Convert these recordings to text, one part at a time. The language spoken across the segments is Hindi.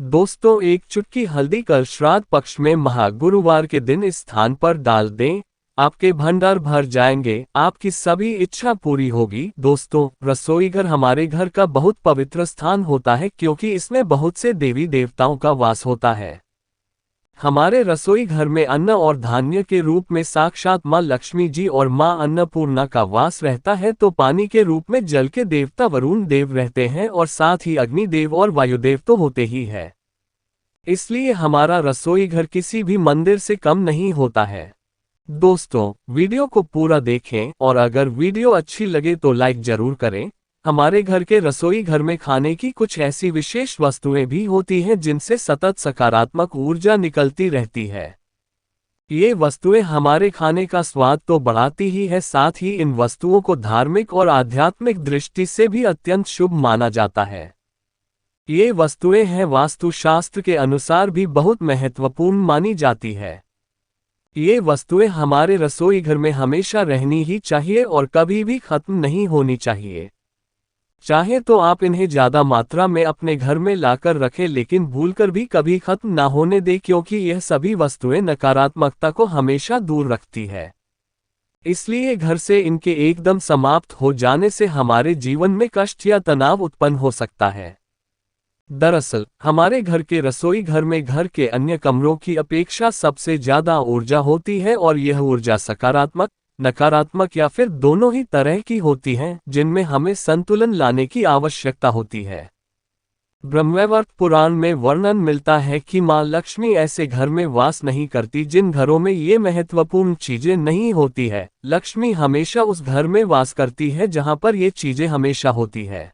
दोस्तों, एक चुटकी हल्दी कल श्राद्ध पक्ष में महागुरुवार के दिन इस स्थान पर डाल दें। आपके भंडार भर जाएंगे, आपकी सभी इच्छा पूरी होगी। दोस्तों, रसोईघर हमारे घर का बहुत पवित्र स्थान होता है क्योंकि इसमें बहुत से देवी देवताओं का वास होता है। हमारे रसोई घर में अन्न और धान्य के रूप में साक्षात माँ लक्ष्मी जी और माँ अन्नपूर्णा का वास रहता है, तो पानी के रूप में जल के देवता वरुण देव रहते हैं और साथ ही अग्निदेव और वायुदेव तो होते ही है। इसलिए हमारा रसोई घर किसी भी मंदिर से कम नहीं होता है। दोस्तों, वीडियो को पूरा देखें और अगर वीडियो अच्छी लगे तो लाइक जरूर करें। हमारे घर के रसोई घर में खाने की कुछ ऐसी विशेष वस्तुएं भी होती हैं जिनसे सतत सकारात्मक ऊर्जा निकलती रहती है। ये वस्तुएं हमारे खाने का स्वाद तो बढ़ाती ही है, साथ ही इन वस्तुओं को धार्मिक और आध्यात्मिक दृष्टि से भी अत्यंत शुभ माना जाता है। ये वस्तुएं हैं वास्तुशास्त्र के अनुसार भी बहुत महत्वपूर्ण मानी जाती है। ये वस्तुएं हमारे रसोई घर में हमेशा रहनी ही चाहिए और कभी भी खत्म नहीं होनी चाहिए। चाहे तो आप इन्हें ज्यादा मात्रा में अपने घर में लाकर रखें, लेकिन भूलकर भी कभी खत्म ना होने दें क्योंकि यह सभी वस्तुएं नकारात्मकता को हमेशा दूर रखती है। इसलिए घर से इनके एकदम समाप्त हो जाने से हमारे जीवन में कष्ट या तनाव उत्पन्न हो सकता है। दरअसल हमारे घर के रसोई घर में घर के अन्य कमरों की अपेक्षा सबसे ज्यादा ऊर्जा होती है और यह ऊर्जा सकारात्मक, नकारात्मक या फिर दोनों ही तरह की होती है, जिनमें हमें संतुलन लाने की आवश्यकता होती है। ब्रह्मवैवर्त पुराण में वर्णन मिलता है कि माँ लक्ष्मी ऐसे घर में वास नहीं करती जिन घरों में ये महत्वपूर्ण चीजें नहीं होती है। लक्ष्मी हमेशा उस घर में वास करती है जहां पर ये चीजें हमेशा होती है।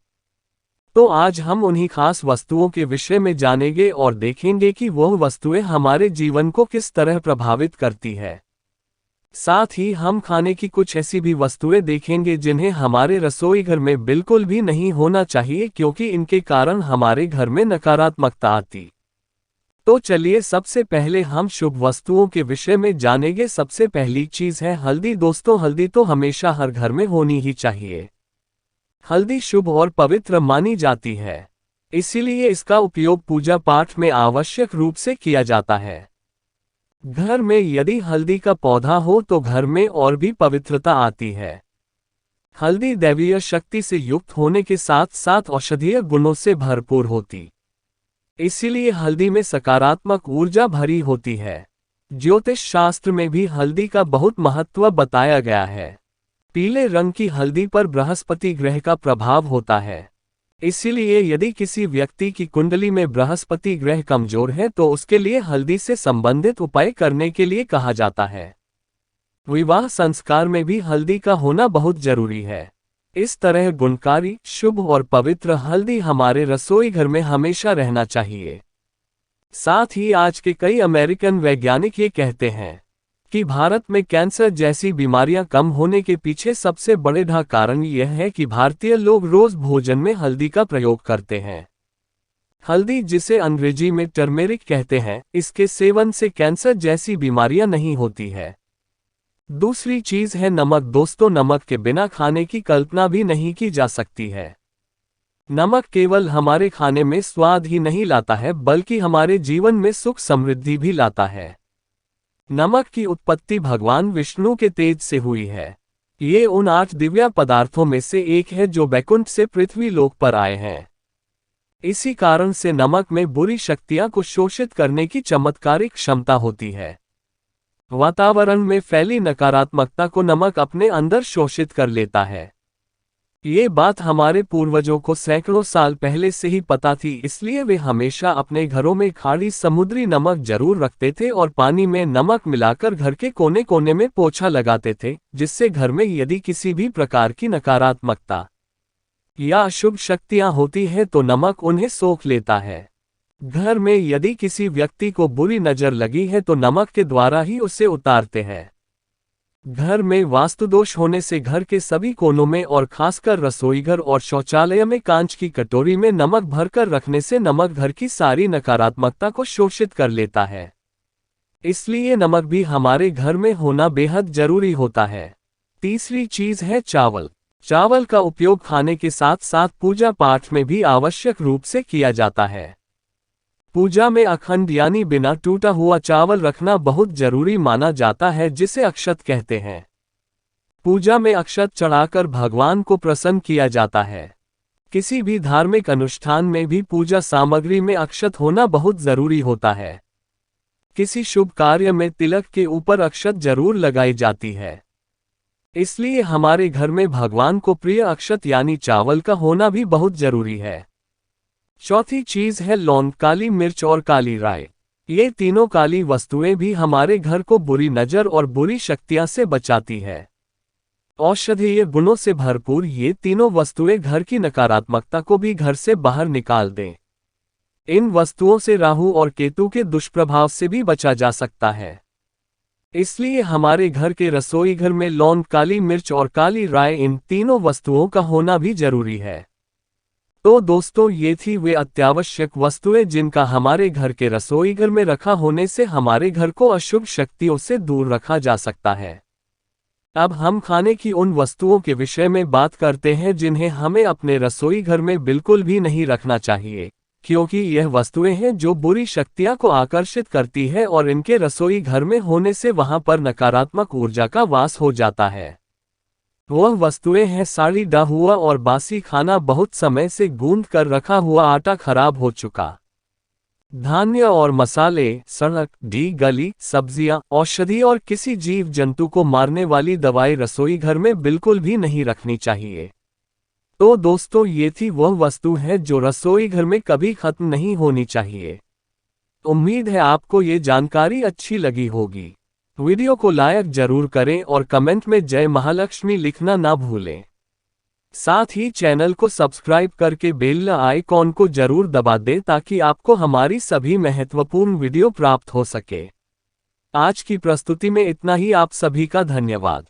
तो आज हम उन्हीं खास वस्तुओं के विषय में जानेंगे और देखेंगे कि वह वस्तुएं हमारे जीवन को किस तरह प्रभावित करती है। साथ ही हम खाने की कुछ ऐसी भी वस्तुएं देखेंगे जिन्हें हमारे रसोई घर में बिल्कुल भी नहीं होना चाहिए क्योंकि इनके कारण हमारे घर में नकारात्मकता आती। तो चलिए सबसे पहले हम शुभ वस्तुओं के विषय में जानेंगे। सबसे पहली चीज है हल्दी। दोस्तों, हल्दी तो हमेशा हर घर में होनी ही चाहिए। हल्दी शुभ और पवित्र मानी जाती है, इसीलिए इसका उपयोग पूजा पाठ में आवश्यक रूप से किया जाता है। घर में यदि हल्दी का पौधा हो तो घर में और भी पवित्रता आती है। हल्दी दैवीय शक्ति से युक्त होने के साथ साथ औषधीय गुणों से भरपूर होती, इसीलिए हल्दी में सकारात्मक ऊर्जा भरी होती है। ज्योतिष शास्त्र में भी हल्दी का बहुत महत्व बताया गया है। पीले रंग की हल्दी पर बृहस्पति ग्रह का प्रभाव होता है, इसीलिए यदि किसी व्यक्ति की कुंडली में बृहस्पति ग्रह कमजोर है तो उसके लिए हल्दी से संबंधित उपाय करने के लिए कहा जाता है। विवाह संस्कार में भी हल्दी का होना बहुत जरूरी है। इस तरह गुणकारी, शुभ और पवित्र हल्दी हमारे रसोई घर में हमेशा रहना चाहिए। साथ ही आज के कई अमेरिकन वैज्ञानिक ये कहते हैं कि भारत में कैंसर जैसी बीमारियां कम होने के पीछे सबसे बड़ा कारण यह है कि भारतीय लोग रोज भोजन में हल्दी का प्रयोग करते हैं। हल्दी, जिसे अंग्रेजी में टर्मेरिक कहते हैं, इसके सेवन से कैंसर जैसी बीमारियां नहीं होती है। दूसरी चीज है नमक। दोस्तों, नमक के बिना खाने की कल्पना भी नहीं की जा सकती है। नमक केवल हमारे खाने में स्वाद ही नहीं लाता है बल्कि हमारे जीवन में सुख समृद्धि भी लाता है। नमक की उत्पत्ति भगवान विष्णु के तेज से हुई है। ये उन 8 दिव्य पदार्थों में से एक है जो वैकुंठ से पृथ्वी लोक पर आए हैं। इसी कारण से नमक में बुरी शक्तियां को शोषित करने की चमत्कारिक क्षमता होती है। वातावरण में फैली नकारात्मकता को नमक अपने अंदर शोषित कर लेता है। ये बात हमारे पूर्वजों को सैकड़ों साल पहले से ही पता थी, इसलिए वे हमेशा अपने घरों में खाड़ी समुद्री नमक जरूर रखते थे और पानी में नमक मिलाकर घर के कोने कोने में पोछा लगाते थे, जिससे घर में यदि किसी भी प्रकार की नकारात्मकता या अशुभ शक्तियां होती है तो नमक उन्हें सोख लेता है। घर में यदि किसी व्यक्ति को बुरी नजर लगी है तो नमक के द्वारा ही उसे उतारते हैं। घर में वास्तुदोष होने से घर के सभी कोनों में और खासकर रसोईघर और शौचालय में कांच की कटोरी में नमक भरकर रखने से नमक घर की सारी नकारात्मकता को शोषित कर लेता है। इसलिए नमक भी हमारे घर में होना बेहद जरूरी होता है। तीसरी चीज है चावल। चावल का उपयोग खाने के साथ साथ पूजा पाठ में भी आवश्यक रूप से किया जाता है। पूजा में अखंड यानी बिना टूटा हुआ चावल रखना बहुत जरूरी माना जाता है, जिसे अक्षत कहते हैं। पूजा में अक्षत चढ़ाकर भगवान को प्रसन्न किया जाता है। किसी भी धार्मिक अनुष्ठान में भी पूजा सामग्री में अक्षत होना बहुत जरूरी होता है। किसी शुभ कार्य में तिलक के ऊपर अक्षत जरूर लगाई जाती है, इसलिए हमारे घर में भगवान को प्रिय अक्षत यानी चावल का होना भी बहुत जरूरी है। चौथी चीज है लौंग, काली मिर्च और काली राई। ये तीनों काली वस्तुएं भी हमारे घर को बुरी नजर और बुरी शक्तियां से बचाती है। औषधीय गुणों से भरपूर ये तीनों वस्तुएं घर की नकारात्मकता को भी घर से बाहर निकाल दें। इन वस्तुओं से राहु और केतु के दुष्प्रभाव से भी बचा जा सकता है। इसलिए हमारे घर के रसोई घर में लौंग, काली मिर्च और काली राई, इन तीनों वस्तुओं का होना भी जरूरी है। तो दोस्तों, ये थी वे अत्यावश्यक वस्तुएं जिनका हमारे घर के रसोई घर में रखा होने से हमारे घर को अशुभ शक्तियों से दूर रखा जा सकता है। अब हम खाने की उन वस्तुओं के विषय में बात करते हैं जिन्हें हमें अपने रसोई घर में बिल्कुल भी नहीं रखना चाहिए, क्योंकि यह वस्तुएं हैं जो बुरी शक्तियां को आकर्षित करती है और इनके रसोई घर में होने से वहां पर नकारात्मक ऊर्जा का वास हो जाता है। वह वस्तुएं हैं सड़ा हुआ और बासी खाना, बहुत समय से गूंद कर रखा हुआ आटा, खराब हो चुका धान्य और मसाले, सड़क, गली सब्जियां, औषधि और किसी जीव जंतु को मारने वाली दवाई रसोई घर में बिल्कुल भी नहीं रखनी चाहिए। तो दोस्तों, ये थी वह वस्तु है जो रसोई घर में कभी खत्म नहीं होनी चाहिए। उम्मीद है आपको ये जानकारी अच्छी लगी होगी। वीडियो को लाइक जरूर करें और कमेंट में जय महालक्ष्मी लिखना ना भूलें। साथ ही चैनल को सब्सक्राइब करके बेल आइकॉन को जरूर दबा दें ताकि आपको हमारी सभी महत्वपूर्ण वीडियो प्राप्त हो सके। आज की प्रस्तुति में इतना ही। आप सभी का धन्यवाद।